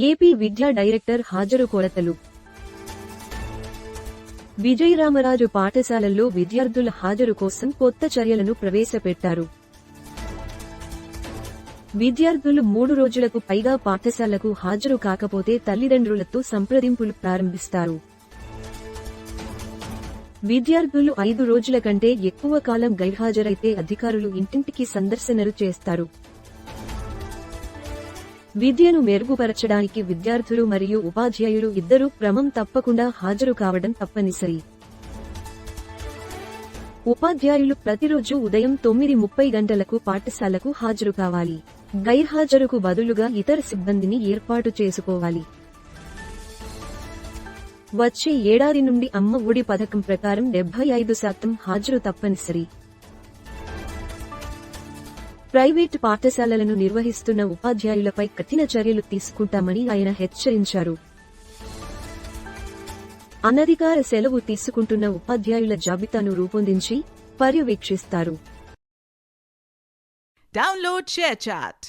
AP విద్యా director హాజరు కొరతలు. విజయరామరాజు పాఠశాలల్లో విద్యార్థుల హాజరు కోసం కొత్త చర్యలను ప్రవేశపెట్టారు. విద్యార్థులు 3 రోజులకు పైగా పాఠశాలకు హాజరు కాకపోతే తల్లిదండ్రులతో సంప్రదింపులు ప్రారంభిస్తారు. విద్యార్థులు 5 రోజుల కంటే ఎక్కువ కాలం గైర్హాజరైతే అధికారులు ఇంటింటికి సందర్శనలు చేస్తారు. విద్యను మెరుగుపరచడానికి విద్యార్థులు మరియు ఉపాధ్యాయులు ఇద్దరూ క్రమం తప్పకుండా హాజరు కావడం తప్పనిసరి. ఉపాధ్యాయులు ప్రతిరోజు ఉదయం 9:30 గంటలకు పాఠశాలకు హాజరు కావాలి. గైర్హాజరుకు బదులుగా ఇతర సిబ్బందిని ఏర్పాటు చేసుకోవాలి. వచ్చే ఏడాది నుండి అమ్మ ఒడి పథకం ప్రకారం 75% హాజరు తప్పనిసరి. ప్రైవేటు పాఠశాలలను నిర్వహిస్తున్న ఉపాధ్యాయులపై కఠిన చర్యలు తీసుకుంటామని ఆయన హెచ్చరించారు. అనధికార సెలవు తీసుకుంటున్న ఉపాధ్యాయుల జాబితాను రూపొందించి పర్యవేక్షిస్తారు. Download ShareChat.